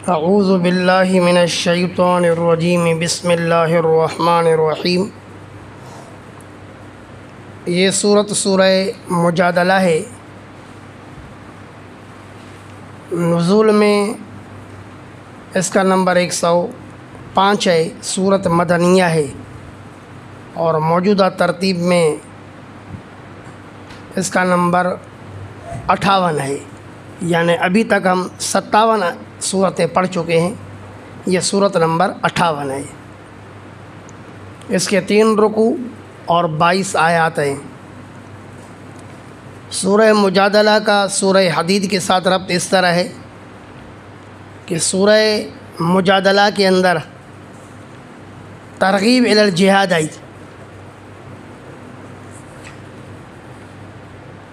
اعوذ باللہ من الشیطان الرجیم بسم اللہ الرحمن الرحیم۔ یہ سورہ مجادلہ ہے۔ نزول میں اس کا نمبر 105 ہے۔ سورت مدنیہ ہے اور موجودہ ترتیب میں اس کا نمبر 58 ہے، یعنی ابھی تک ہم 57 صورتیں پڑھ چکے ہیں، یہ صورت نمبر 58 ہے۔ اس کے 3 رکوع اور 22 آیات ہیں۔ سورہ مجادلہ کا سورہ حدید کے ساتھ ربط اس طرح ہے کہ سورہ مجادلہ کے اندر ترغیب الی الجہاد آئی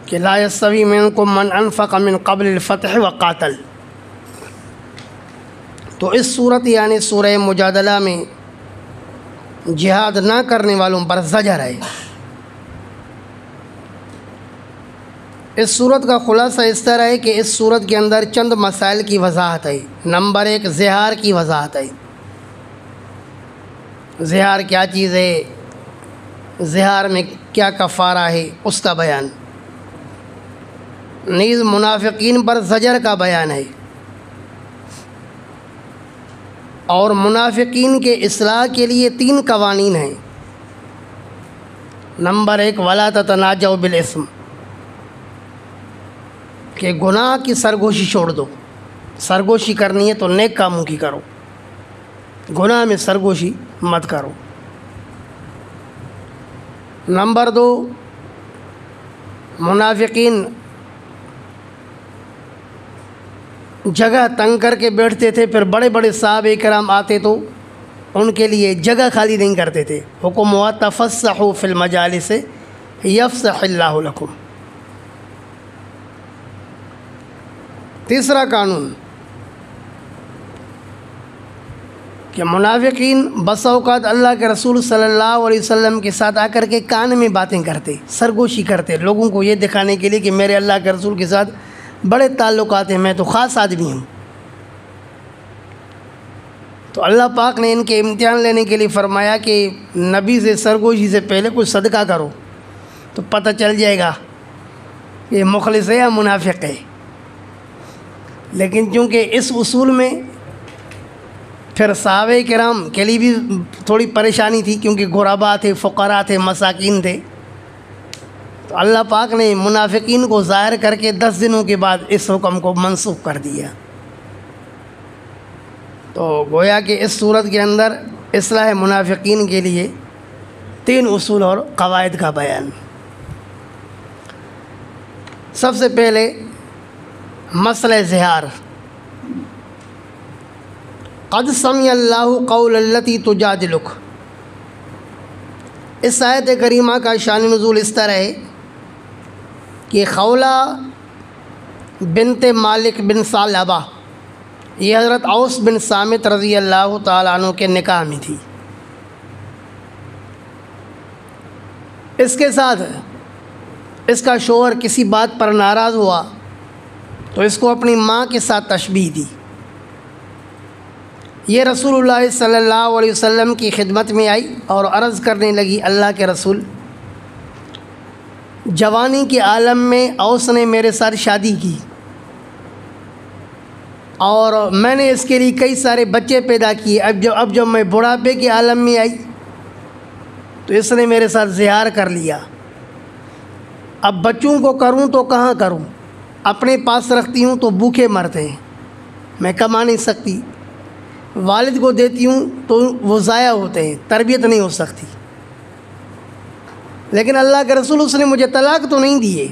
کہ لا یستوی منکم من انفق من قبل الفتح وقاتل۔ تو اس صورت یعنی سورہ مجادلہ میں جہاد نہ کرنے والوں پر زجر ہے۔ اس صورت کا خلاصہ اس طرح ہے کہ اس صورت کے اندر چند مسائل کی وضاحت ہے۔ نمبر 1 زہار کی وضاحت ہے۔ زہار کیا چیز ہے، زہار میں کیا کفارہ ہے، اس کا بیان۔ نیز منافقین پر زجر کا بیان ہے، اور منافقین کے اصلاح کے لیے 3 قوانین ہیں۔ نمبر 1 ولا تتناجوا بالاسم، کہ گناہ کی سرگوشی چھوڑ دو۔ سرگوشی کرنی ہے تو نیک کاموں کی کرو، گناہ میں سرگوشی مت کرو۔ نمبر 2 منافقین جگہ تنگ کر کے بیٹھتے تھے، پھر بڑے بڑے صحابہ کرام آتے تو ان کے لیے جگہ خالی نہیں کرتے تھے۔ حکم ہوا تفسحوا فی المجالس یفسح اللہ لکم۔ تیسرا قانون کہ منافقین بسا اوقات اللہ کے رسول صلی اللہ علیہ وسلم کے ساتھ آ کر کے کان میں باتیں کرتے، سرگوشی کرتے، لوگوں کو یہ دکھانے کے لیے کہ میرے اللہ کے رسول کے ساتھ بڑے تعلقات ہیں، میں تو خاص آدمی ہوں۔ تو اللہ پاک نے ان کے امتحان لینے کے لیے فرمایا کہ نبی سے سرگوشی سے پہلے کچھ صدقہ کرو تو پتہ چل جائے گا یہ مخلص ہے یا منافق ہے۔ لیکن چونکہ اس اصول میں پھر صحابہ کرام کے لیے بھی تھوڑی پریشانی تھی، کیونکہ غربا تھے، فقراء تھے، مساکین تھے، تو اللہ پاک نے منافقین کو ظاہر کر کے 10 دنوں کے بعد اس حکم کو منسوخ کر دیا۔ تو گویا کہ اس صورت کے اندر اصلاح منافقین کے لیے 3 اصول اور قواعد کا بیان۔ سب سے پہلے مسئلہ زہار۔ قد سمع اللہ قول التی تجادلک۔ اس آیت کریمہ کا شان نزول اس طرح ہے کہ خولہ بنت مالک بن ثعلبہ، یہ حضرت اوس بن صامت رضی اللہ تعالیٰ عنہ کے نکاح میں تھی۔ اس کے ساتھ اس کا شوہر کسی بات پر ناراض ہوا تو اس کو اپنی ماں کے ساتھ تشبیہ دی۔ یہ رسول اللہ صلی اللہ علیہ وسلم کی خدمت میں آئی اور عرض کرنے لگی، اللہ کے رسول، جوانی کے عالم میں اوس نے میرے ساتھ شادی کی اور میں نے اس کے لیے کئی سارے بچے پیدا کیے، اب جب میں بڑھاپے کے عالم میں آئی تو اس نے میرے ساتھ زہار کر لیا۔ اب بچوں کو کروں تو کہاں کروں، اپنے پاس رکھتی ہوں تو بھوکے مرتے ہیں، میں کما نہیں سکتی، والد کو دیتی ہوں تو وہ ضائع ہوتے ہیں، تربیت نہیں ہو سکتی۔ لیکن اللہ کے رسول اس نے مجھے طلاق تو نہیں دیے۔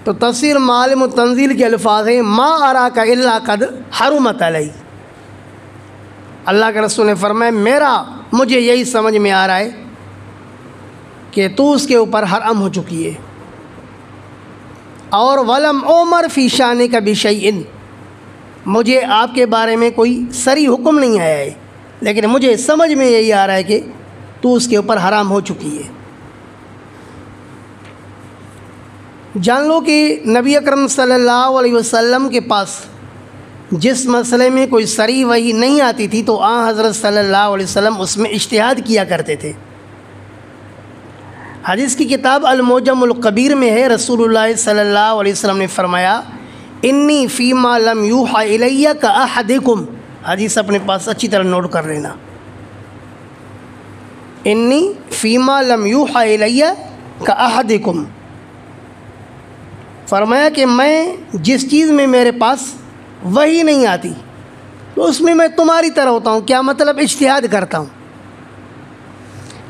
تو تفسیر معالم و تنزیل کے الفاظ ہیں ما اراک الا قد حرمت علی۔ اللہ کے رسول نے فرمایا مجھے یہی سمجھ میں آ رہا ہے کہ تو اس کے اوپر حرام ہو چکی ہے، اور ولم عمر فی شانک بشیء، مجھے آپ کے بارے میں کوئی صریح حکم نہیں آیا ہے، لیکن مجھے سمجھ میں یہی آ رہا ہے کہ تو اس کے اوپر حرام ہو چکی ہے۔ جان لو کہ نبی اکرم صلی اللہ علیہ وسلم کے پاس جس مسئلے میں کوئی صریح وحی نہیں آتی تھی تو حضرت صلی اللہ علیہ وسلم اس میں اجتہاد کیا کرتے تھے۔ حدیث کی کتاب المعجم الکبیر میں ہے، رسول اللہ صلی اللہ علیہ وسلم نے فرمایا انی فیما لم یوحى الی کاحدکم، حدیث اپنے پاس اچھی طرح نوٹ کر لینا، انی فیما لم یوحى الی کاحدکم، فرمایا کہ میں جس چیز میں میرے پاس وحی نہیں آتی تو اس میں تمہاری طرح ہوتا ہوں۔ کیا مطلب؟ اجتہاد کرتا ہوں۔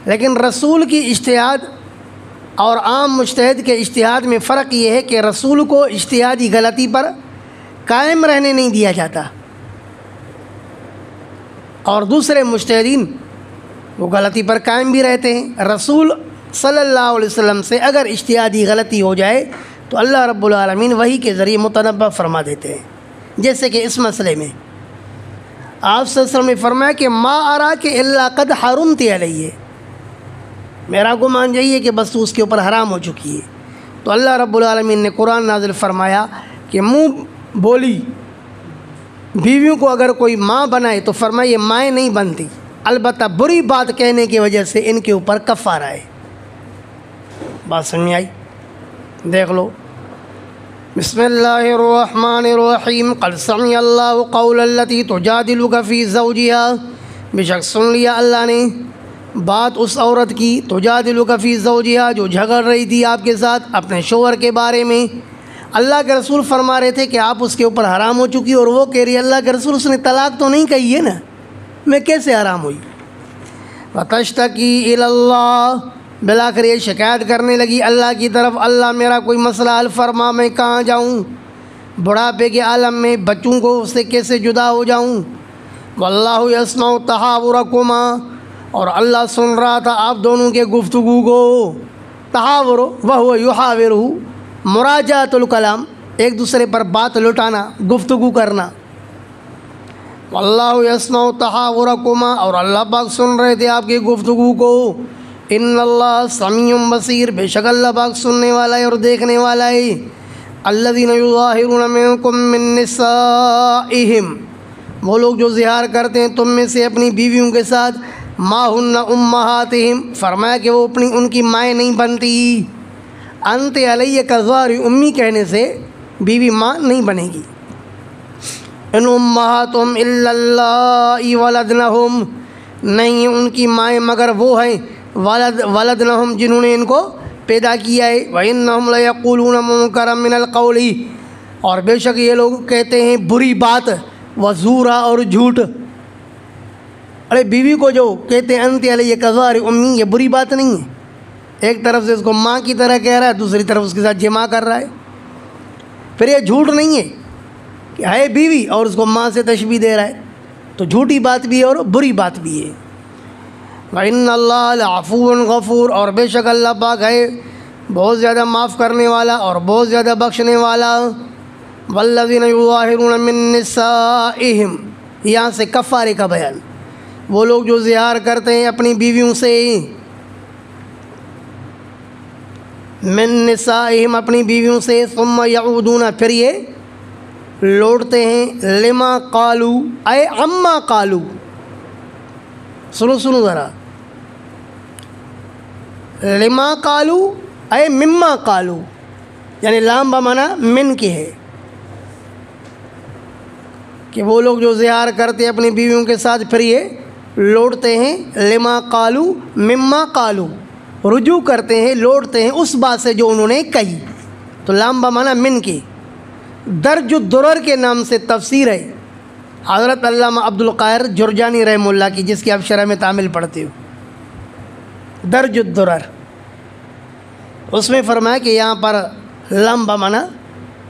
لیکن رسول کی اجتہاد اور عام مجتہد کے اجتہاد میں فرق یہ ہے کہ رسول کو اجتہادی غلطی پر قائم رہنے نہیں دیا جاتا، اور دوسرے مجتہدین وہ غلطی پر قائم بھی رہتے ہیں۔ رسول صلی اللہ علیہ وسلم سے اگر اجتہادی غلطی ہو جائے تو اللہ رب العالمین وحی کے ذریعے متنبہ فرما دیتے ہیں۔ جیسے کہ اس مسئلے میں آپ صلی اللہ علیہ وسلم نے فرمایا کہ ما اراک الا قد حرمت علیہ، میرا گمان یہی ہے کہ بس تو اس کے اوپر حرام ہو چکی ہے۔ تو اللہ رب العالمین نے قرآن نازل فرمایا کہ منہ بولی بیویوں کو اگر کوئی ماں بنائے تو فرمایا یہ مائیں نہیں بنتی، البتہ بری بات کہنے کی وجہ سے ان کے اوپر کفارہ ہے۔ بات سمجھ میں آئی؟ دیکھ لو، بسم اللہ الرحمن الرحیم، قد سمع اللہ قول التی تجادلک فی زوجها، بے شک سن لیا اللہ نے بات اس عورت کی، تجادلک فی زوجها، جو جھگڑ رہی تھی آپ کے ساتھ اپنے شوہر کے بارے میں۔ اللہ کے رسول فرما رہے تھے کہ آپ اس کے اوپر حرام ہو چکی، اور وہ کہہ رہی ہے اللہ کے رسول اس نے طلاق تو نہیں کہی ہے نا، میں کیسے حرام ہوئی؟ وتشتکی الی اللہ، بالآخر یہ شکایت کرنے لگی اللہ کی طرف، اللہ میرا کوئی مسئلہ حل فرما، میں کہاں جاؤں، بڑھاپے کے عالم میں بچوں کو اس سے کیسے جدا ہو جاؤں۔ واللہ یسمع تحاورکما، اور اللہ سن رہا تھا آپ دونوں کے گفتگو کو۔ تحاور وہو یحاورہ، مراجعۃ الکلام، ایک دوسرے پر بات لٹانا، گفتگو کرنا۔ واللہ یسمع تحاورکما، اور اللہ پاک سن رہے تھے آپ کی گفتگو کو۔ ان اللہ سمیع بصیر، بے شک اللہ پاک سننے والا ہے اور دیکھنے والا ہے۔ الذین یظاہرون منکم من نسائہم، وہ لوگ جو ظہار کرتے ہیں تم میں سے اپنی بیویوں کے ساتھ، ما ہن امہاتہم، فرمایا کہ وہ ان کی مائیں نہیں بنتی۔ انت علیہ کظہر امی کہنے سے بیوی ماں نہیں بنے گی۔ ان امہاتہم الا اللہ ولدنہم، نہیں ان کی مائیں مگر وہ ہیں ولدنہم جنہوں نے ان کو پیدا کیا ہے۔ وَإِنَّهُمْ لَيَقُولُونَ مُنْكَرًا مِنَ الْقَوْلِ، اور بے شک یہ لوگ کہتے ہیں بری بات، وزورا اور جھوٹ۔ ارے بیوی کو جو کہتے ہیں انت علیہ کظہر امی، یہ بری بات نہیں ہے، ایک طرف سے اس کو ماں کی طرح کہہ رہا ہے، دوسری طرف اس کے ساتھ جمع کر رہا ہے، پھر یہ جھوٹ نہیں ہے کہ ہے بیوی اور اس کو ماں سے تشبیہ دے رہا ہے، تو جھوٹی بات بھی ہے اور بری بات بھی ہے۔ وَإِنَّ اللَّهَ لَعَفُوٌّ غَفُورٌ، اور بے شک اللہ پاک ہے بہت زیادہ معاف کرنے والا اور بہت زیادہ بخشنے والا۔ وَالَّذِينَ يُظَاهِرُونَ مِن نِّسَائِهِمْ، یہاں سے کفارے کا بیان، وہ لوگ جو ظہار کرتے ہیں اپنی بیویوں سے، من نسائہم اپنی بیویوں سے، ثم یعودون پھر یہ لوٹتے ہیں، لما قالو اے عما قالو، سنو ذرا، لما قالو اے مما قالو، یعنی لام بمانا من کی ہے، کہ وہ لوگ جو ظہار کرتے ہیں اپنی بیویوں کے ساتھ پھر یہ لوٹتے ہیں، لما قالو مما قالو، رجوع کرتے ہیں لوٹتے ہیں اس بات سے جو انہوں نے کہی، تو لام بمانا من کی۔ درج الدرر کے نام سے تفسیر ہے حضرت علامہ عبد القاہر جرجانی رحمہ اللہ کی، جس کی آپ شرح میں تعمیل پڑھتے ہو، درج الدرر، اس میں فرمایا کہ یہاں پر لام بمانا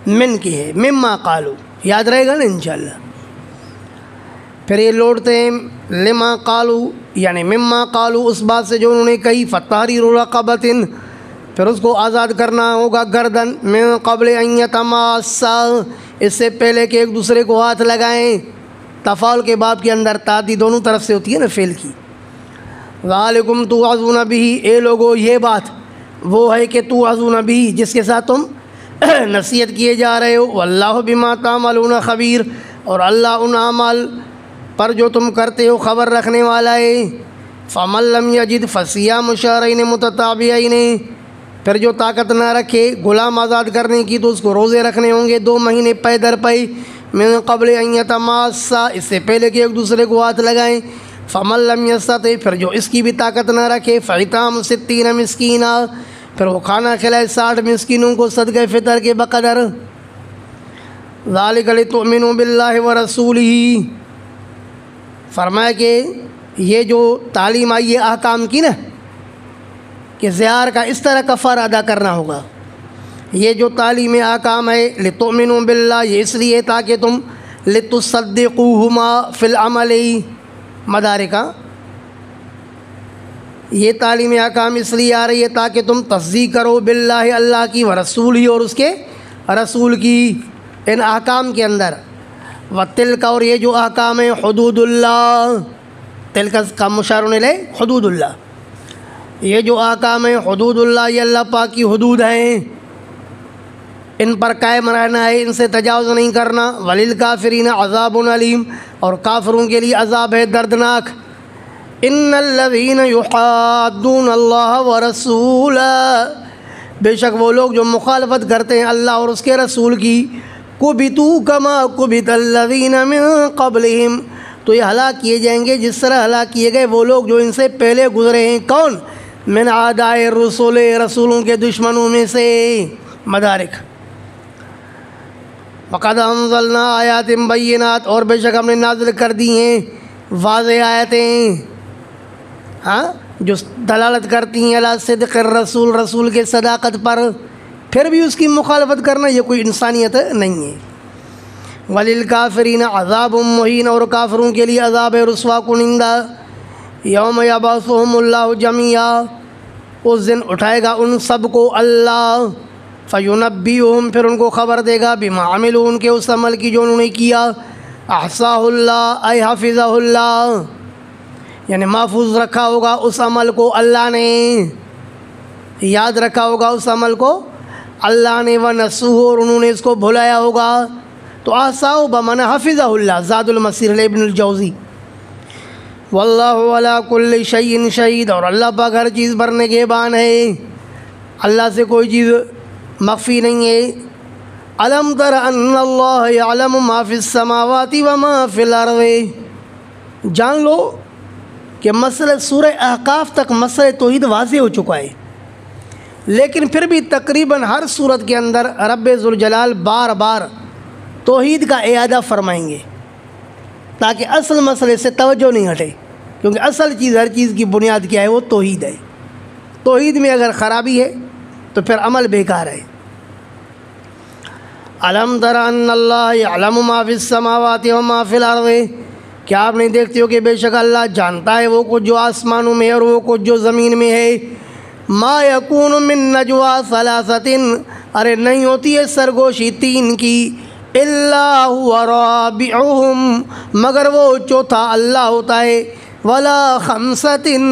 من کی ہے، مما قالو، یاد رہے گا نا انشاءاللہ۔ پھر یہ لوٹتے ہیں لما قالو یعنی مما قالو، اس بات سے جو انہوں نے کہی، فتحریر رقبۃ، پھر اس کو آزاد کرنا ہوگا گردن، من قبل ان یتماسا، اس سے پہلے کہ ایک دوسرے کو ہاتھ لگائیں، تفاعل کے باب کے اندر تعدی دونوں طرف سے ہوتی ہے نا فعل کی۔ ذالکم توعظون بہ، اے لوگو یہ بات وہ ہے کہ توعظون بہ جس کے ساتھ تم نصیحت کیے جا رہے ہو، واللہ بما تعملون خبیر، اور اللہ ان اعمال پر جو تم کرتے ہو خبر رکھنے والا ہے۔ فمن لم یجد فصیام شہرین متتابعین، پھر جو طاقت نہ رکھے غلام آزاد کرنے کی تو اس کو روزے رکھنے ہوں گے 2 مہینے پے در پے، من قبل ان یتماسا، اس سے پہلے کہ ایک دوسرے کو ہاتھ لگائیں۔ فمن لم یستطع، پھر جو اس کی بھی طاقت نہ رکھے، فاطعام 60 مسکینا، پھر وہ کھانا کھلائے 60 مسکینوں کو صدقہ فطر کے بقدر۔ ذالک لتؤمنوا باللہ ورسولہ، فرمایا کہ یہ جو تعلیم آئی ہے احکام کی نا، کہ زہار کا اس طرح کفارہ ادا کرنا ہوگا، یہ جو تعلیم احکام ہے لتؤمنوا باللہ، یہ اس لیے تاکہ تم لتصدقوہما فی العمل، مدارکہ یہ تعلیم احکام اس لیے آ رہی ہے تاکہ تم تصدیق کرو باللہ، اللہ کی، ورسول ہی، اور اس کے رسول کی، ان احکام کے اندر۔ وتلک، اور یہ جو احکام ہیں حدود اللہ، تلک کا مشار الیہ حدود اللہ، یہ جو احکام ہیں حدود اللہ، یہ اللہ پاک کی حدود ہیں، ان پر قائم رہنا ہے، ان سے تجاوز نہیں کرنا۔ وللکافرین عذاب علیم، اور کافروں کے لیے عذاب ہے دردناک۔ ان الذین یحادون اللہ ورسولہ، بے شک وہ لوگ جو مخالفت کرتے ہیں اللہ اور اس کے رسول کی، کبتوا کما کبت الذین من قبلہم، تو یہ ہلاک کیے جائیں گے جس طرح ہلاک کیے گئے وہ لوگ جو ان سے پہلے گزرے ہیں۔ کون؟ من اعداء الرسل، رسولوں کے دشمنوں میں سے، مدارک۔ وقد انزلنا آیات بینات، اور بے شک ہم نے نازل کر دی ہیں واضح آیتیں، ہاں، جو دلالت کرتی ہیں علی صدق الرسول، رسول کے صداقت پر، پھر بھی اس کی مخالفت کرنا یہ کوئی انسانیت نہیں ہے۔ وللکافرین عذاب مہین، اور کافروں کے لیے عذاب رسوا کنندہ۔ یوم یبعثہم اللہ جمیعا، اس دن اٹھائے گا ان سب کو اللہ، فینبئہم، پھر ان کو خبر دے گا، بما عملوا، ان کے اس عمل کی جو انہوں نے کیا، احصاہ اللہ ای حفظہ اللہ، یعنی محفوظ رکھا ہوگا اس عمل کو اللہ نے، یاد رکھا ہوگا اس عمل کو اللہ نے، ونسوہ، اور انہوں نے اس کو بھلایا ہوگا۔ تو احصاہ بمعنی حفظہ اللہ، زاد المسیر ابن الجوزی۔ واللہ علی کل شیء شہید، اور اللہ پاک ہر چیز پر نگہبان ہے، اللہ سے کوئی چیز مخفی نہیں ہے۔ الم تر ان اللہ یعلم ما فی السماوات وما فی الارض، جان لو کہ مسئلہ سورہ احقاف تک مسئلہ توحید واضح ہو چکا ہے، لیکن پھر بھی تقریباً ہر صورت کے اندر رب ذوالجلال بار بار توحید کا اعادہ فرمائیں گے تاکہ اصل مسئلے سے توجہ نہیں ہٹے، کیونکہ اصل چیز، ہر چیز کی بنیاد کیا ہے؟ وہ توحید ہے۔ توحید میں اگر خرابی ہے تو پھر عمل بیکار ہے۔ الم تر ان اللہ یعلم ما فی السماوات وما فی الارض، کیا آپ نہیں دیکھتے ہو کہ بے شک اللہ جانتا ہے وہ کچھ جو آسمانوں میں اور وہ کچھ جو زمین میں ہے۔ ما یکون من نجوا ثلاثۃ، ارے نہیں ہوتی ہے سرگوشی 3 کی، الا هو رابعهم، مگر وہ چوتھا اللہ ہوتا ہے، ولا 5،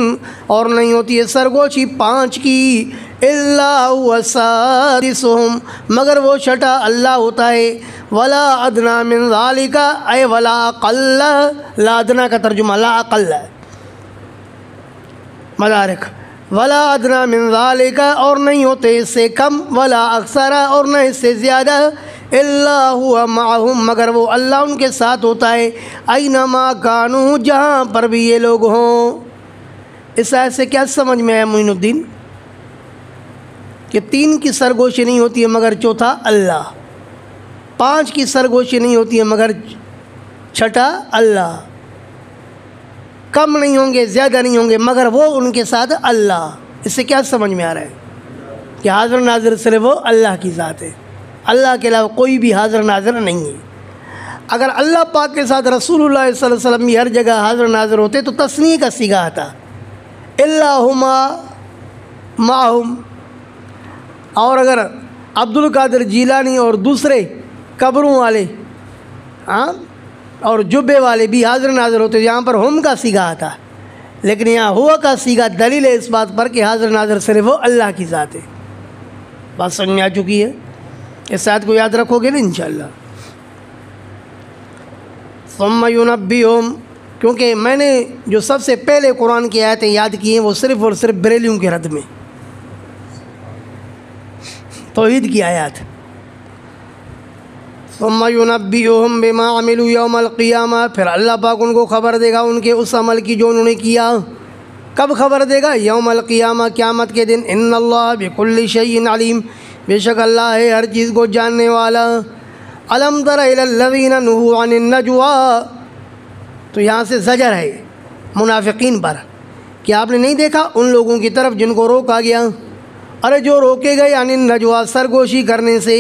اور نہیں ہوتی ہے سرگوشی 5 کی، الا هو سادسهم، مگر وہ چھٹا اللہ ہوتا ہے، ولا ادنی من ذالک، اے ولا اقل، لا ادنی کا ترجمہ لا اقل ہے، مدارک، ولا ادنی من ذالک، اور نہیں ہوتے اس سے کم، ولا اکثر، اور نہ اس سے زیادہ، الا هو معهم، مگر وہ اللہ ان کے ساتھ ہوتا ہے، اینما کانوا، جہاں پر بھی یہ لوگ ہوں۔ اس آیت سے کیا سمجھ میں آیا معین الدین؟ کہ 3 کی سرگوشی نہیں ہوتی ہے مگر چوتھا اللہ، 5 کی سرگوشی نہیں ہوتی ہے مگر چھٹا اللہ، کم نہیں ہوں گے، زیادہ نہیں ہوں گے، مگر وہ ان کے ساتھ اللہ۔ اس سے کیا سمجھ میں آ رہا ہے؟ کہ حاضر ناظر صرف وہ اللہ کی ذات ہے، اللہ کے علاوہ کوئی بھی حاضر ناظر نہیں ہے۔ اگر اللہ پاک کے ساتھ رسول اللہ صلی اللہ علیہ وسلم بھی ہر جگہ حاضر ناظر ہوتے تو تثنیہ کا صیغہ آتا، اللہما معہم، اور اگر عبد القادر جیلانی اور دوسرے قبروں والے، ہاں، اور جبے والے بھی حاضر ناظر ہوتے، یہاں پر ہم کا صیغہ آتا، لیکن یہاں ہوا کا صیغہ دلیل ہے اس بات پر کہ حاضر ناظر صرف وہ اللہ کی ذات ہے۔ بات سمجھ میں آ چکی ہے؟ اس آیت کو یاد رکھو گے نا انشاءاللہ۔ ثم ينبئهم، کیونکہ میں نے جو سب سے پہلے قرآن کی آیتیں یاد کی ہیں وہ صرف اور صرف بریلیوں کے رد میں، توحید کی آیات۔ ثم ينبئهم بما عملوا يوم القیامہ، پھر اللہ پاک ان کو خبر دے گا ان کے اس عمل کی جو انہوں نے کیا۔ کب خبر دے گا؟ یوم القیامہ، قیامت کے دن۔ ان اللہ بكل شیء علیم، بے شک اللہ ہے ہر چیز کو جاننے والا۔ الم تر الی الذین نہوا عن النجوى، تو یہاں سے زجر ہے منافقین پر کہ آپ نے نہیں دیکھا ان لوگوں کی طرف جن کو روکا گیا۔ ارے جو روکے گئے عن النجوى، سرگوشی کرنے سے۔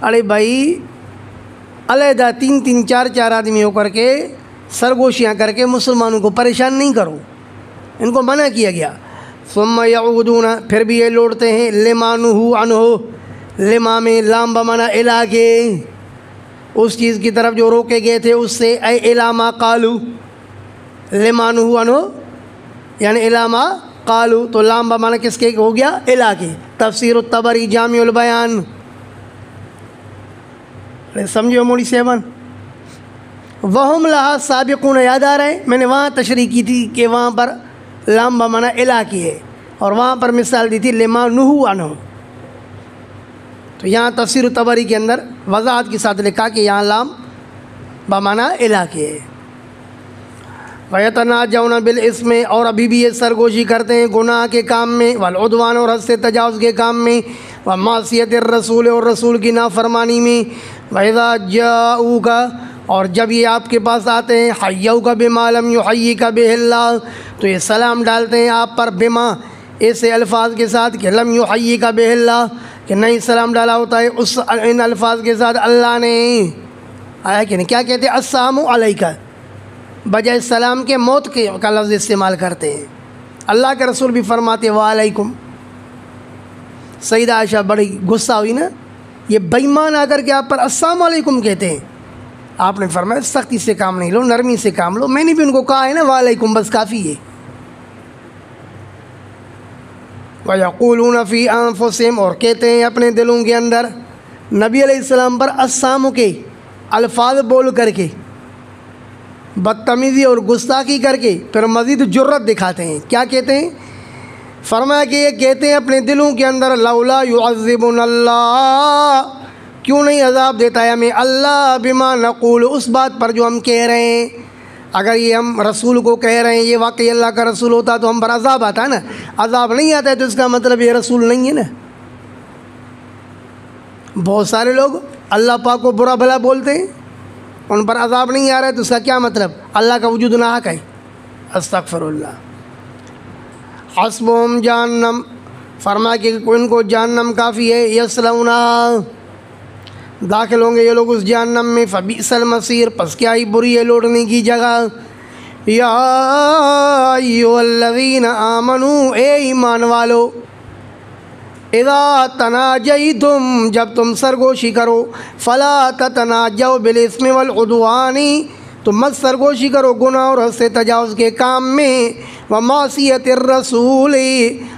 ارے بھائی علیحدہ تین چار آدمی ہو کر کے سرگوشیاں کر کے مسلمانوں کو پریشان نہیں کرو، ان کو منع کیا گیا۔ ثم یعودون، پھر بھی یہ لوٹتے ہیں لما نہوا عنہ، لما میں لام بمانا الی کے، اس چیز کی طرف جو روکے گئے تھے اس سے، اے الی ما قالوا، لما نہوا عنہ یعنی الی ما قالوا، تو لام بمانا کس کے ہو گیا؟ الی کے۔ تفسیر الطبری جامع البیان، سمجھو موڑی سیون۔ وہم لہا سابقون، یاد آ رہا ہے میں نے وہاں تشریح کی تھی کہ وہاں پر لام بمانا الی کی ہے، اور وہاں پر مثال دی تھی لما نہوا عنہ۔ تو یہاں تفسیر طبری کے اندر وضاحت کے ساتھ لکھا کہ یہاں لام بمانا الی کی ہے۔ وَيَتَنَاجَوْنَ بِالْإِثْمِ، اور ابھی بھی یہ سرگوشی کرتے ہیں گناہ کے کام میں، وَالْعُدْوَانِ، اور حد سے تجاوز کے کام میں، وَمَعْصِيَتِ الرَّسُولِ، اور رسول کی نافرمانی میں، وَإِذَا جَاءُوكَ، اور جب یہ آپ کے پاس آتے ہیں، حَيَّوْكَ بِمَا لَمْ يُحَيِّكَ بِهِ اللَّهُ، تو یہ سلام ڈالتے ہیں آپ پر بما، ایسے الفاظ کے ساتھ کہ لم يحييك به اللہ، کہ نہیں سلام ڈالا ہوتا ہے اس ان الفاظ کے ساتھ اللہ نے۔ آیا کہ نہیں؟ کیا کہتے ہیں؟ السلام علیکہ، بجائے سلام کے موت کا لفظ استعمال کرتے ہیں۔ اللہ کے رسول بھی فرماتے وعلیکم۔ سیدہ عائشہ بڑی غصہ ہوئی نا، یہ بے ایمان آ کر کے آپ پر السلام علیکم کہتے ہیں۔ آپ نے فرمایا سختی سے کام نہیں لو، نرمی سے کام لو۔ میں نے بھی ان کو کہا ہے نا وعلیکم، بس کافی ہے۔ وَيَقُولُونَ فِي أَنفُسِهِمْ، اور کہتے ہیں اپنے دلوں کے اندر نبی علیہ السلام پر السلام کے الفاظ بول کر کے، بدتمیزی اور گستاخی کر کے، پھر مزید جرت دکھاتے ہیں۔ کیا کہتے ہیں؟ فرمایا کہ یہ کہتے ہیں اپنے دلوں کے اندر لولا يعذبنا اللہ، کیوں نہیں عذاب دیتا ہے ہمیں اللہ بما نقول، اس بات پر جو ہم کہہ رہے ہیں۔ اگر یہ ہم رسول کو کہہ رہے ہیں یہ واقعی اللہ کا رسول ہوتا تو ہم پر عذاب آتا ہے نا، عذاب نہیں آتا ہے تو اس کا مطلب یہ رسول نہیں ہے نا۔ بہت سارے لوگ اللہ پاک کو برا بھلا بولتے ہیں، ان پر عذاب نہیں آ رہا ہے تو اس کا کیا مطلب؟ اللہ کا وجود ناحق ہے۔ استغفر اللہ۔ حسبهم جہنم، فرمایا کہ ان کو جہنم کافی ہے، یصلونہا، داخل ہوں گے یہ لوگ اس جہنم میں، فبئس المصیر، پس کیا ہی بری ہے لوٹنے کی جگہ۔ یا ایھا الذین آمنوا، اے ایمان والو، اذا تناجیتم، جب تم سرگوشی کرو، فلا تتناجوا بالاثم والعدوان، تو مت سرگوشی کرو گناہ اور حد سے تجاوز کے کام میں، ومعصیت الرسول،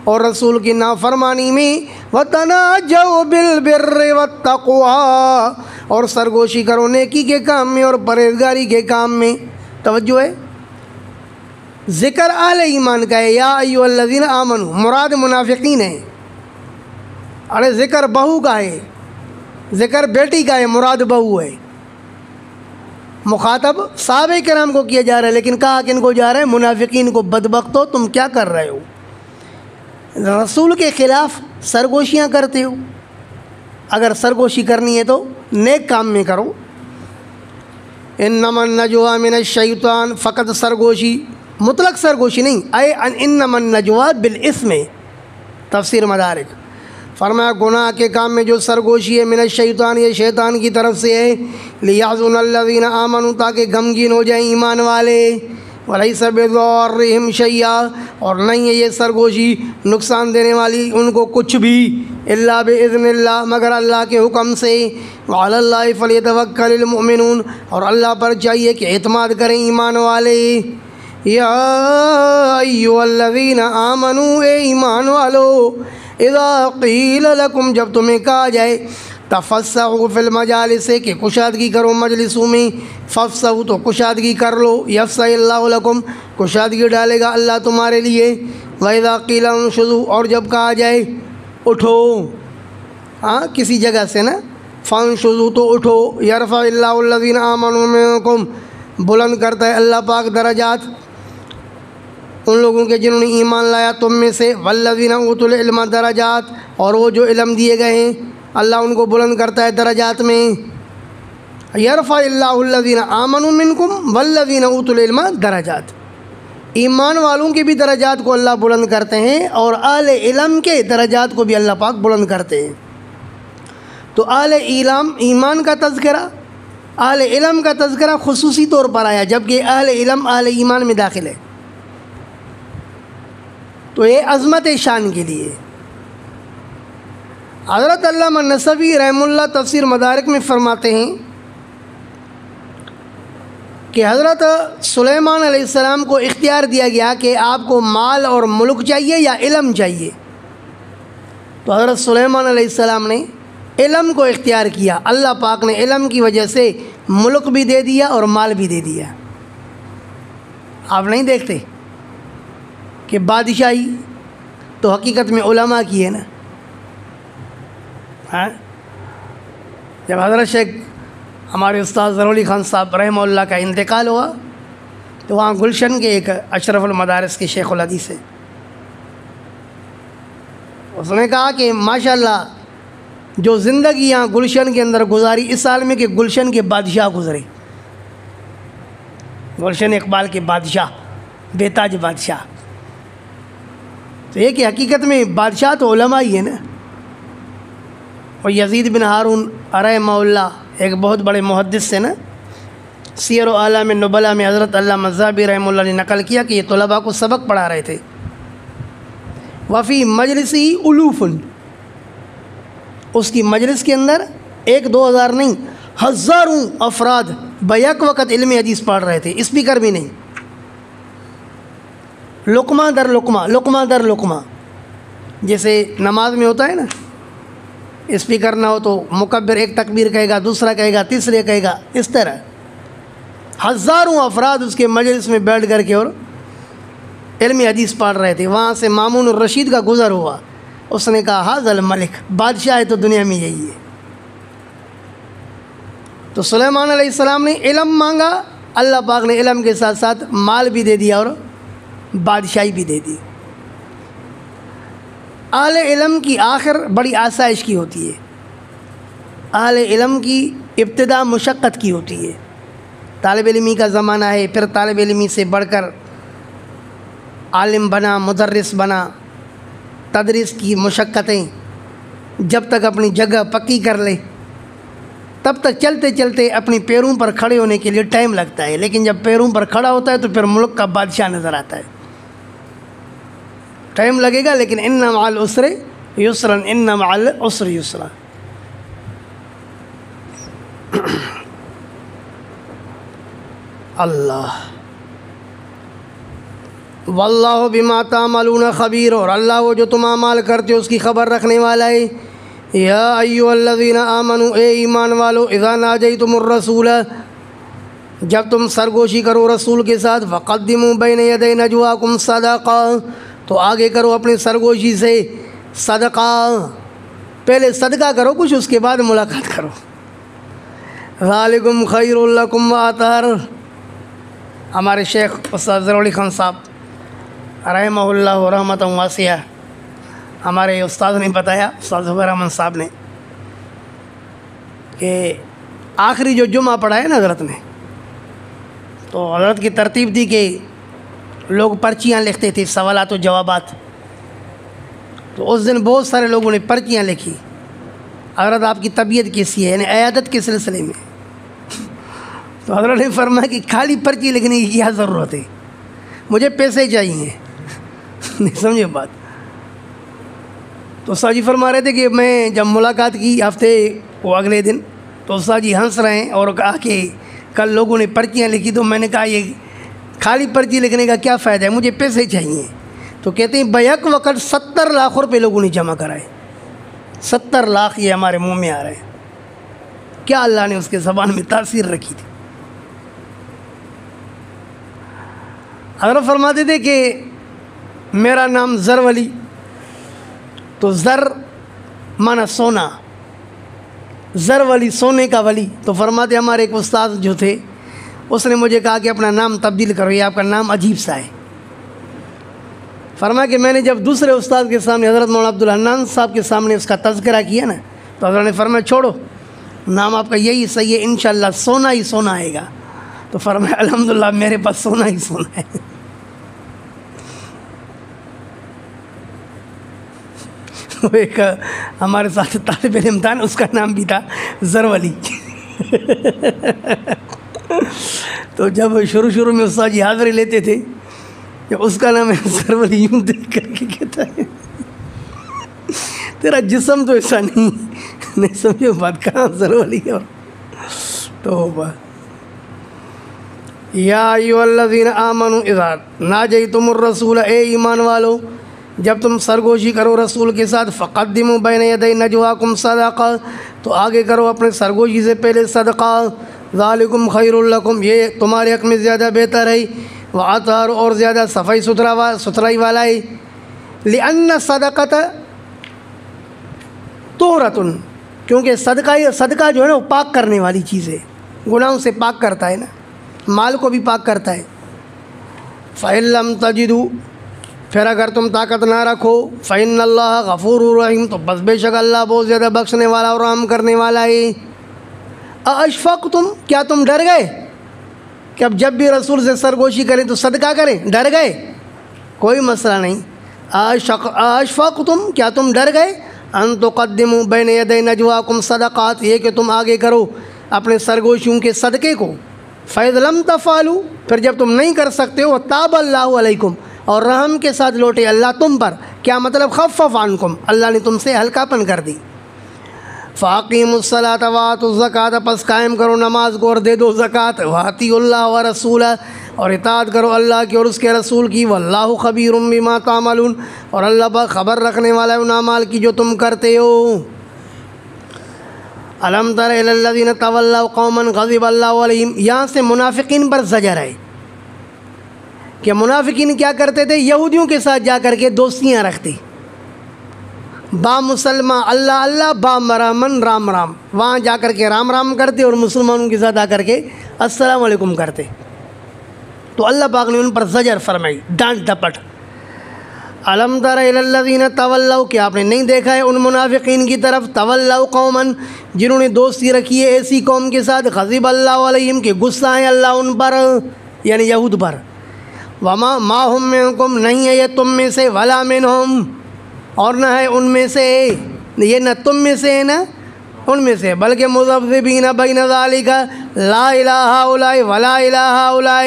اور رسول کی نافرمانی میں، وتناجوا بالبر والتقوی، اور سرگوشی کرو نیکی کے کام میں اور پرہیزگاری کے کام میں۔ توجہ ہے، ذکر اہل ایمان کا ہے، یا ایھا الذین آمنوا، مراد منافقین ہے۔ ارے ذکر بہو کا ہے، ذکر بیٹی کا ہے، مراد بہو ہے۔ مخاطب صحابہ کرام کو کیا جا رہا ہے، لیکن کہا کن کو جا رہا ہے؟ منافقین کو۔ بدبختو، تم کیا کر رہے ہو؟ رسول کے خلاف سرگوشیاں کرتے ہو۔ اگر سرگوشی کرنی ہے تو نیک کام میں کرو۔ انما النجوى من الشیطان، فقط سرگوشی، مطلق سرگوشی نہیں، اے انما النجوى بالاثم، تفسیر مدارک۔ فرمایا گناہ کے کام میں جو سرگوشی ہے من الشیطان، یہ شیطان کی طرف سے ہے، لیحزن الذین آمنوا، تاکہ غمگین ہو جائیں ایمان والے، ولیس بضارہم شیئا، اور نہیں ہے یہ سرگوشی نقصان دینے والی ان کو کچھ بھی، الا باذن اللہ، مگر اللہ کے حکم سے، وعلی اللہ فلیتوکل المؤمنون، اور اللہ پر چاہیے کہ اعتماد کریں ایمان والے۔ یا ایھا الذین آمنوا، اے ایمان والو، اذا قیل لکم، جب تمہیں کہا جائے، تفسحوا فی المجالس کہ کشادگی کرو مجلسوں میں، فافسحوا تو کشادگی کر لو، یفسح اللہ لکم کشادگی ڈالے گا اللہ تمہارے لیے، وَإِذَا قِيلَ انشزوا اور جب کہا جائے اٹھو، ہاں کسی جگہ سے نا، فانشزوا تو اٹھو، یرفع اللہ الذین آمنوا منکم بلند کرتا ہے اللہ پاک درجات ان لوگوں کے جنہوں نے ایمان لایا تم میں سے، والذین اوتوا العلم درجات اور وہ جو علم دیے گئے ہیں اللہ ان کو بلند کرتا ہے درجات میں، یرفع اللہ الذین آمنوا منکم والذین اوتوا العلم درجات، ایمان والوں کے بھی درجات کو اللہ بلند کرتے ہیں اور اہل علم کے درجات کو بھی اللہ پاک بلند کرتے ہیں۔ تو اہل ایمان کا تذکرہ، اہل علم کا تذکرہ خصوصی طور پر آیا، جبکہ اہل علم اہل ایمان میں داخل ہے، تو یہ عظمت شان کے لیے۔ حضرت علامہ نصفی رحمہ اللہ تفسیر مدارک میں فرماتے ہیں کہ حضرت سلیمان علیہ السلام کو اختیار دیا گیا کہ آپ کو مال اور ملک چاہیے یا علم چاہیے، تو حضرت سلیمان علیہ السلام نے علم کو اختیار کیا، اللہ پاک نے علم کی وجہ سے ملک بھی دے دیا اور مال بھی دے دیا۔ آپ نہیں دیکھتے کہ بادشاہی تو حقیقت میں علماء کی ہے نا، ہاں جب حضرت شیخ ہمارے استاد ظہور علی خان صاحب رحمہ اللہ کا انتقال ہوا تو وہاں گلشن کے ایک اشرف المدارس کے شیخ الحدیث ہے، اس نے کہا کہ ماشاءاللہ جو زندگی یہاں گلشن کے اندر گزاری اس سال میں کہ گلشن کے بادشاہ گزرے، گلشن اقبال کے بادشاہ، بے تاج بادشاہ، تو یہ کہ حقیقت میں بادشاہ تو علماء ہی ہے نا۔ اور یزید بن ہارون رحمہ اللہ ایک بہت بڑے محدث سے نا، سیر و اعلام النبلاء میں حضرت علامہ ذہبی رحمہ اللہ نے نقل کیا کہ یہ طلباء کو سبق پڑھا رہے تھے، وفی مجلسی الوفن، اس کی مجلس کے اندر 1-2 ہزار نہیں، ہزاروں افراد بیک وقت علم حدیث پڑھ رہے تھے، اسپیکر بھی نہیں، لقمہ در لقمہ، لقمہ در لقمہ، جیسے نماز میں ہوتا ہے نا، اسپیکر نہ ہو تو مکبر ایک تکبیر کہے گا، دوسرا کہے گا، تیسرے کہے گا، اس طرح ہزاروں افراد اس کے مجلس میں بیٹھ کر کے اور علم حدیث پڑھ رہے تھے۔ وہاں سے مامون الرشید کا گزر ہوا، اس نے کہا حاذ الملک، بادشاہ ہے تو دنیا میں یہی ہے۔ تو سلیمان علیہ السلام نے علم مانگا، اللہ پاک نے علم کے ساتھ ساتھ مال بھی دے دیا اور بادشاہی بھی دے دی۔ اہل علم کی آخر بڑی آسائش کی ہوتی ہے، اہل علم کی ابتدا مشقت کی ہوتی ہے، طالب علمی کا زمانہ ہے، پھر طالب علمی سے بڑھ کر عالم بنا، مدرس بنا، تدریس کی مشقتیں، جب تک اپنی جگہ پکی کر لے تب تک چلتے چلتے اپنی پیروں پر کھڑے ہونے کے لیے ٹائم لگتا ہے، لیکن جب پیروں پر کھڑا ہوتا ہے تو پھر ملک کا بادشاہ نظر آتا ہے۔ ٹائم لگے گا لیکن ان مع العسر یسرا، ان مع العسر یسرا۔ اللہ واللہ بما تعملون خبیر، اور اللہ وہ جو تم اعمال کرتے ہو اس کی خبر رکھنے والا ہے۔ یا ایھا الذین آمنوا، اے ایمان والو، اذا ناجیتم الرسول، جب تم سرگوشی کرو رسول کے ساتھ، فقدموا بین یدی نجواکم صدقہ، تو آگے کرو اپنی سرگوشی سے صدقہ، پہلے صدقہ کرو کچھ، اس کے بعد ملاقات کرو۔ ذالکم خیر لکم واطہر، ہمارے شیخ استاد ظہور علی خان صاحب رحمہ اللہ رحمۃ واسعہ، ہمارے استاد نے بتایا، استاد زبیر احمد صاحب نے، کہ آخری جو جمعہ پڑھا ہے نا حضرت نے، تو حضرت کی ترتیب تھی کہ لوگ پرچیاں لکھتے تھے، سوالات و جوابات، تو اس دن بہت سارے لوگوں نے پرچیاں لکھی، حضرت آپ کی طبیعت کیسی ہے، یعنی عیادت کے سلسلے میں، تو حضرت نے فرمایا کہ خالی پرچی لکھنے کی کیا ضرورت ہے، مجھے پیسے چاہیے، نہیں سمجھے بات۔ تو استاد جی فرما رہے تھے کہ میں جب ملاقات کی ہفتے وہ اگلے دن، تو استاد جی ہنس رہے ہیں اور کہا کہ کل لوگوں نے پرچیاں لکھی، تو میں نے کہا یہ خالی پرچی لکھنے کا کیا فائدہ ہے، مجھے پیسے چاہیے۔ تو کہتے ہیں بیک وقت 70 لاکھ روپے لوگوں نے جمع کرائے، 70 لاکھ یہ ہمارے منہ میں آ رہے ہیں۔ کیا اللہ نے اس کے زبان میں تاثیر رکھی تھی۔ حضرت فرماتے تھے کہ میرا نام زر ولی، تو زر مانا سونا، زر ولی سونے کا ولی۔ تو فرماتے ہمارے ایک استاد جو تھے اس نے مجھے کہا کہ اپنا نام تبدیل کرو، یہ آپ کا نام عجیب سا ہے۔ فرمایا کہ میں نے جب دوسرے استاد کے سامنے حضرت مولانا عبدالحنان صاحب کے سامنے اس کا تذکرہ کیا نا، تو حضرت نے فرمایا چھوڑو، نام آپ کا یہی صحیح ہے، انشاءاللہ سونا ہی سونا آئے گا۔ تو فرمایا الحمدللہ میرے پاس سونا ہی سونا ہے۔ وہ ایک ہمارے ساتھ طالب علم تھا نا، اس کا نام بھی تھا زر ولی۔ تو جب شروع میں استاد جی حاضری لیتے تھے، کہ اس کا نام ہے زر ولی، یوں دیکھ کر کے کہتا ہے تیرا جسم تو ایسا نہیں سمجھو بات، کہاں زر ولی ہے۔ اور توبہ۔ یا ایھا الذین آمنوا اذا ناجیتم الرسول، اے ایمان والو جب تم سرگوشی کرو رسول کے ساتھ، فقدموا بین یدی نجواکم صدقہ، تو آگے کرو اپنے سرگوشی سے پہلے صدقہ، ذالکم خیر لکم، یہ تمہارے حق میں زیادہ بہتر ہے، وأطہر، اور زیادہ صفائی ستھرائی والا ہے، لأن الصدقۃ طہرۃ، کیونکہ صدقہ جو ہے نا وہ پاک کرنے والی چیز ہے، گناہوں سے پاک کرتا ہے نا، مال کو بھی پاک کرتا ہے۔ فإن لم تجدوا، پھر اگر تم طاقت نہ رکھو، فإن اللہ غفور رحیم، تو بس بے شک اللہ بہت زیادہ بخشنے والا اور رحم کرنے والا ہے۔ ااشفقتم، کیا تم ڈر گئے کہ اب جب بھی رسول سے سرگوشی کریں تو صدقہ کریں؟ ڈر گئے؟ کوئی مسئلہ نہیں۔ اشفقتم، کیا تم ڈر گئے؟ ان تقدموا بین یدی نجواکم صدقات، یہ کہ تم آگے کرو اپنے سرگوشیوں کے صدقے کو۔ فإذ لم تفعلوا، پھر جب تم نہیں کر سکتے ہو، تاب اللہ علیکم، اور رحم کے ساتھ لوٹے اللہ تم پر۔ کیا مطلب؟ خفف عنکم، اللہ نے تم سے ہلکا پن کر دی۔ فاقیموا الصلاۃ وآتوا الزکوٰۃ، پس قائم کرو نماز کو اور دے دو زکوٰۃ۔ واطیعوا اللہ ورسولہ، اور اطاعت کرو اللہ کی اور اس کے رسول کی۔ واللہ خبیر بما تعملون، اور اللہ پر خبر رکھنے والا ہے ان اعمال کی جو تم کرتے ہو۔ الم تر الی الذین تولوا قوما غضب اللہ علیہم، یہاں سے منافقین پر زجر ہے کہ منافقین کیا کرتے تھے؟ یہودیوں کے ساتھ جا کر کے دوستیاں رکھتے، با مسلمہ اللہ اللہ، با مرامن رام رام، وہاں جا کر کے رام رام کرتے اور مسلمانوں کے ساتھ آ کر کے السلام علیکم کرتے۔ تو اللہ پاک نے ان پر زجر فرمائی، ڈانٹ ڈپٹ۔ الم تر الی الذین تولوا، کہ آپ نے نہیں دیکھا ہے ان منافقین کی طرف، تولوا قوما، جنہوں نے دوستی رکھی ہے ایسی قوم کے ساتھ، غضب اللہ علیہم، کہ غصہ ہے اللہ ان پر، یعنی یہود پر۔ وما ما ہم منکم، نہیں ہے یہ تم میں سے، ولا منہم، اور نہ ہے ان میں سے، یہ نہ تم میں سے ہے نہ ان میں سے، بلکہ مذبذبین بین ذالک، لا الہ ہؤلاء ولا الہ ہؤلاء،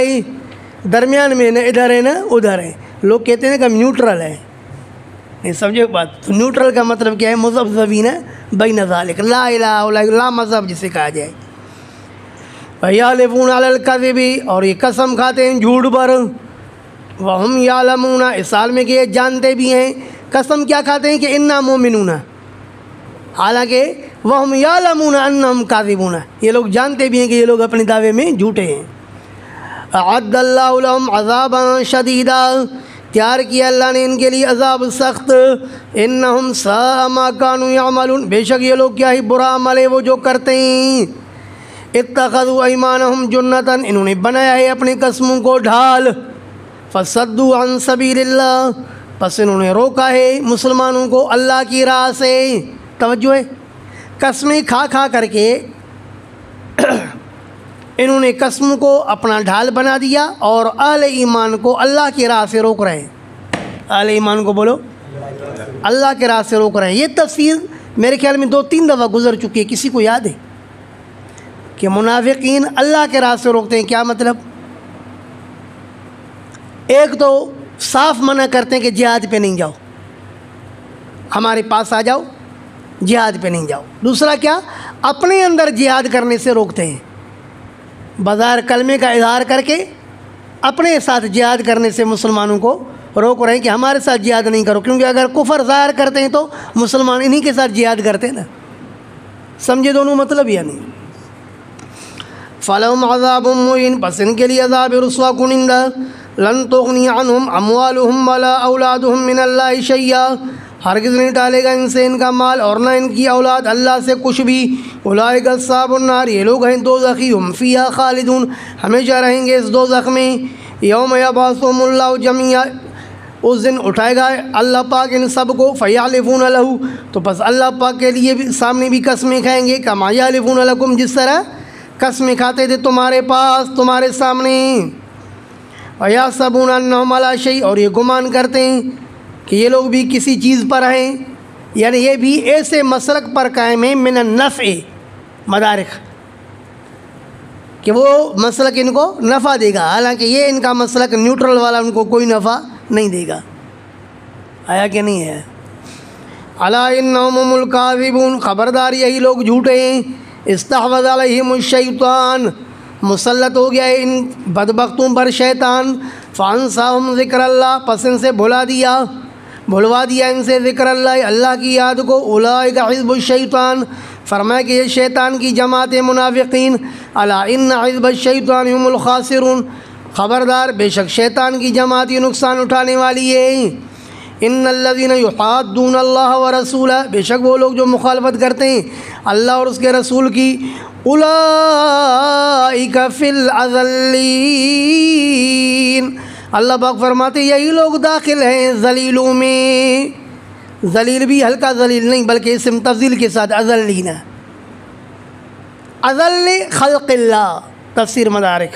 درمیان میں نہ ادھر ہے نہ ادھر ہے۔ لوگ کہتے ہیں کہ ہم نیوٹرل ہیں، نہیں سمجھے بات؟ تو نیوٹرل کا مطلب کیا ہے؟ مذبذبین بین ذالک، لا الہ ہؤلاء، لا مذہب جسے کہا جائے۔ ویحلفون علی الکذب، اور یہ قسم کھاتے ہیں جھوٹ پر، وہم یعلمون، اس حال میں کہ یہ جانتے بھی ہیں۔ قسم کیا کھاتے ہیں؟ کہ انا مومنون، حالانکہ وہم یعلمون انہم کاذبون، یہ لوگ جانتے بھی ہیں کہ یہ لوگ اپنے دعوے میں جھوٹے ہیں۔ اعد اللہ لہم عذابا شدیدا، تیار کیا اللہ نے ان کے لیے عذاب سخت۔ انہم ساء ما کانوا یعملون، بے شک یہ لوگ کیا ہی برا عمل ہے وہ جو کرتے ہیں۔ اتخذوا ایمانہم جنتا، انہوں نے بنایا ہے اپنی قسموں کو ڈھال، فصدوا عن سبیل اللہ، پس انہوں نے روکا ہے مسلمانوں کو اللہ کی راہ سے۔ توجہ ہے، قسمیں کھا کھا کر کے انہوں نے قسم کو اپنا ڈھال بنا دیا، اور اہل ایمان کو اللہ کی راہ سے روک رہے ہیں۔ اہل ایمان کو بولو اللہ کی راہ سے روک رہے ہیں۔ یہ تفسیر میرے خیال میں 2-3 دفعہ گزر چکی ہے، کسی کو یاد ہے کہ منافقین اللہ کے راہ سے روکتے ہیں؟ کیا مطلب؟ ایک تو صاف منع کرتے ہیں کہ جہاد پہ نہیں جاؤ، ہمارے پاس آ جاؤ، جہاد پہ نہیں جاؤ۔ دوسرا کیا؟ اپنے اندر جہاد کرنے سے روکتے ہیں، بظاہر کلمے کا اظہار کر کے اپنے ساتھ جہاد کرنے سے مسلمانوں کو روک رہے ہیں کہ ہمارے ساتھ جہاد نہیں کرو، کیونکہ اگر کفر ظاہر کرتے ہیں تو مسلمان انہی کے ساتھ جہاد کرتے ہیں نا۔ سمجھے دونوں مطلب یا نہیں؟ فلہم عذاب مہین، بس ان کے لیے عذاب رسوا کنندہ، لن تغنی عنہم اموالہم ولا اولادہم من اللہ شیئا، ہرگز نہیں ڈالے گا ان سے ان کا مال اور نہ ان کی اولاد اللہ سے کچھ بھی۔ اولئک اصحاب النار، یہ لوگ ہیں دوزخی، ہم فیہا خالدون، ہمیشہ رہیں گے اس دوزخ میں۔ یوم یبعثہم اللہ جمیعا، اس دن اٹھائے گا اللہ پاک ان سب کو، فیحلفون لہ، تو بس اللہ پاک کے لیے بھی سامنے بھی قسمیں کھائیں گے، کما یحلفون لکم، جس طرح قسمیں کھاتے تھے تمہارے پاس تمہارے سامنے۔ ویحسبون انہم علی شیء، اور یہ گمان کرتے ہیں کہ یہ لوگ بھی کسی چیز پر ہیں، یعنی یہ بھی ایسے مسلک پر قائم ہیں من النفع مدارک، کہ وہ مسلک ان کو نفع دے گا، حالانکہ یہ ان کا مسلک نیوٹرل والا ان کو کوئی نفع نہیں دے گا۔ آیا کہ نہیں ہے؟ الا انہم هم الکاذبون، خبردار یہی لوگ جھوٹے ہیں۔ استحوذ علیہم الشیطان، مسلط ہو گیا ہے ان بدبختوں پر شیطان، فانساہم ذکر اللہ، پس ان سے بھلوا دیا ان سے ذکر اللہ، اللہ کی یاد کو۔ اولئک حزب الشیطان، فرمایا کہ یہ شیطان کی جماعت منافقین۔ الا ان حزب الشیطان هم الخاسرون، خبردار بے شک شیطان کی جماعت یہ نقصان اٹھانے والی ہے۔ ان الذین یحادون اللہ ورسولہ، بے شک وہ لوگ جو مخالفت کرتے ہیں اللہ اور اس کے رسول کی، اولئک فی الاذلین، اللہ پاک فرماتے یہی لوگ داخل ہیں ذلیلوں میں۔ ذلیل بھی ہلکا ذلیل نہیں بلکہ اسم تفضیل کے ساتھ اذلین، اذل خلق اللہ، تفسیر مدارک،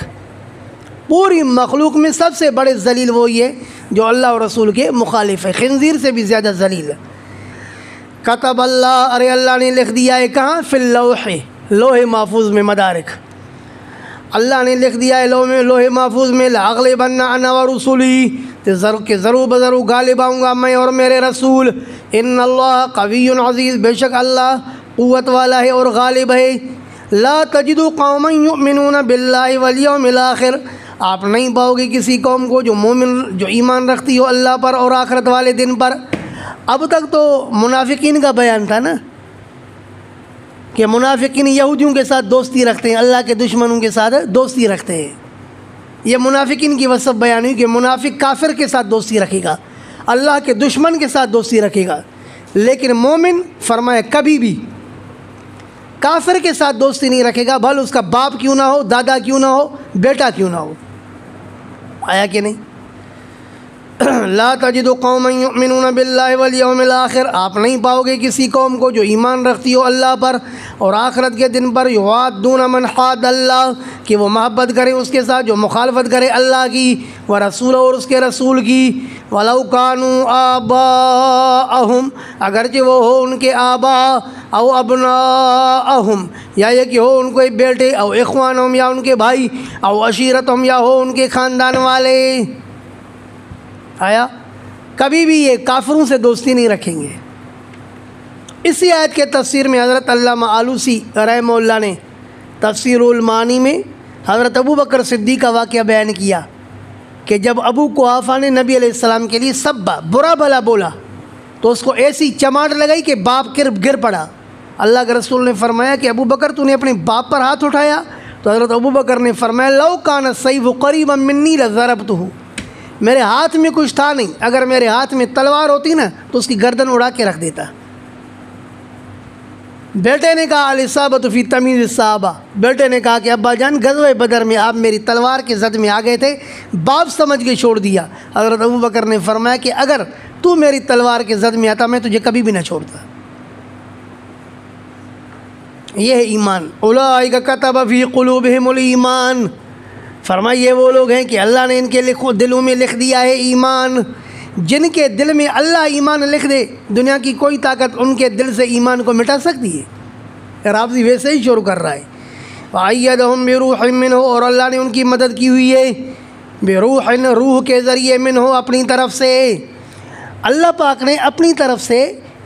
پوری مخلوق میں سب سے بڑے ذلیل وہی ہے جو اللہ اور رسول کے مخالف ہے، خنزیر سے بھی زیادہ ذلیل۔ کتب اللہ، ارے اللہ نے لکھ دیا ہے، کہاں؟ فی اللوح، لوح محفوظ میں، مدارک، اللہ نے لکھ دیا ہے لوح محفوظ میں، لاغلبن انا ورسلی، کہ ضرور بضرور غالب آؤں گا میں اور میرے رسول۔ ان اللہ قوی عزیز، بے شک اللہ قوت والا ہے اور غالب ہے۔ لا تجد قوما یؤمنون باللہ والیوم الآخر، آپ نہیں پاؤ گے کسی قوم کو جو مومن، جو ایمان رکھتی ہو اللہ پر اور آخرت والے دن پر۔ اب تک تو منافقین کا بیان تھا نا، کہ منافقین یہودیوں کے ساتھ دوستی رکھتے ہیں، اللہ کے دشمنوں کے ساتھ دوستی رکھتے ہیں۔ یہ منافقین کی وصف بیان ہوئی کہ منافق کافر کے ساتھ دوستی رکھے گا، اللہ کے دشمن کے ساتھ دوستی رکھے گا، لیکن مومن فرمایا کبھی بھی کافر کے ساتھ دوستی نہیں رکھے گا، بھل اس کا باپ کیوں نہ ہو، دادا کیوں نہ ہو، بیٹا کیوں نہ ہو۔ آیا کہ نہیں؟ لا تجد قوما یؤمنون باللہ والیوم الآخر، آپ نہیں پاؤ گے کسی قوم کو جو ایمان رکھتی ہو اللہ پر اور آخرت کے دن پر، یوادون من حاد اللہ، کہ وہ محبت کرے اس کے ساتھ جو مخالفت کرے اللہ کی، ورسولہ، اور اس کے رسول کی۔ ولو کانوا آباءہم، اگرچہ وہ ہو ان کے آبا، او ابناءہم، یا یہ کہ ہو ان کے بیٹے، او اخوانہم، یا ان کے بھائی، او عشیرتہم، یا ہو ان کے خاندان والے۔ آیا؟ کبھی بھی یہ کافروں سے دوستی نہیں رکھیں گے۔ اسی آیت کے تفسیر میں حضرت علامہ آلوسی رحمہ اللہ نے تفسیر المعانی میں حضرت ابو بکر صدیق کا واقعہ بیان کیا کہ جب ابو قحافہ نے نبی علیہ السلام کے لیے سبا، برا بھلا بولا، تو اس کو ایسی چماٹ لگائی کہ باپ گر پڑا۔ اللہ کے رسول نے فرمایا کہ ابو بکر تو نے اپنے باپ پر ہاتھ اٹھایا؟ تو حضرت ابو بکر نے فرمایا لو کان السیف قریبا منی لضربتہ، میرے ہاتھ میں کچھ تھا نہیں، اگر میرے ہاتھ میں تلوار ہوتی نا تو اس کی گردن اڑا کے رکھ دیتا۔ بیٹے نے کہا الاصابۃ فی تمیز الصحابہ، بیٹے نے کہا کہ ابا جان غزوہ بدر میں آپ میری تلوار کے زد میں آ گئے تھے، باپ سمجھ کے چھوڑ دیا۔ حضرت ابو بکر نے فرمایا کہ اگر تو میری تلوار کے زد میں آتا میں تجھے کبھی بھی نہ چھوڑتا۔ یہ ہے ایمان۔ اولئک کتب فی قلوبہم الایمان، فرمائیے وہ لوگ ہیں کہ اللہ نے ان کے دلوں میں لکھ دیا ہے ایمان۔ جن کے دل میں اللہ ایمان لکھ دے، دنیا کی کوئی طاقت ان کے دل سے ایمان کو مٹا سکتی ہے؟ رابطی ویسے ہی شروع کر رہا ہے۔ وَأَيَّدَهُمْ بِرُوحٍ مِّنْهُ، اور اللہ نے ان کی مدد کی ہوئی ہے بِرُوحٍ، روح کے ذریعے، منہ، اپنی طرف سے۔ اللہ پاک نے اپنی طرف سے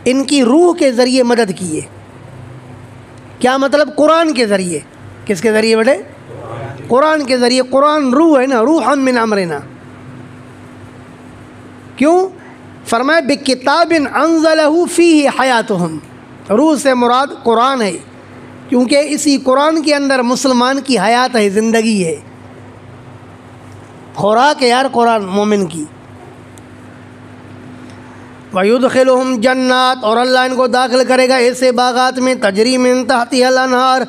ان کی روح کے ذریعے مدد کی ہے۔ کیا مطلب؟ قرآن کے ذریعے۔ کس کے ذریعے بیٹے؟ قرآن کے ذریعے۔ قرآن روح ہے نا، روحا من امرنا۔ کیوں؟ فرمایا بکتاب انزلہ فیہ حیاتہم، روح سے مراد قرآن ہے کیونکہ اسی قرآن کے اندر مسلمان کی حیات ہے، زندگی ہے، خوراک ہے یار قرآن مومن کی۔ وَيُدْخِلُهُمْ جنات، اور اللہ ان کو داخل کرے گا ایسے باغات میں تجری من تحتها الانہار،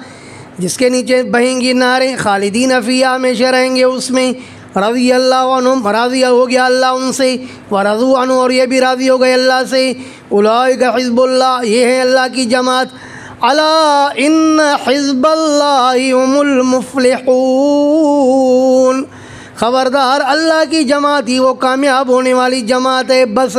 جس کے نیچے بہیں گی نہریں، خالدین فیہا، ہمیشہ رہیں گے اس میں، رضی اللہ عنہم، راضی ہو گیا اللہ ان سے، ورضوا عنہ، اور یہ بھی راضی ہو گئے اللہ سے، اولئک حزب اللہ، یہ ہے اللہ کی جماعت، الا ان حزب اللہ هم المفلحون، خبردار اللہ کی جماعت ہی وہ کامیاب ہونے والی جماعت ہے، بس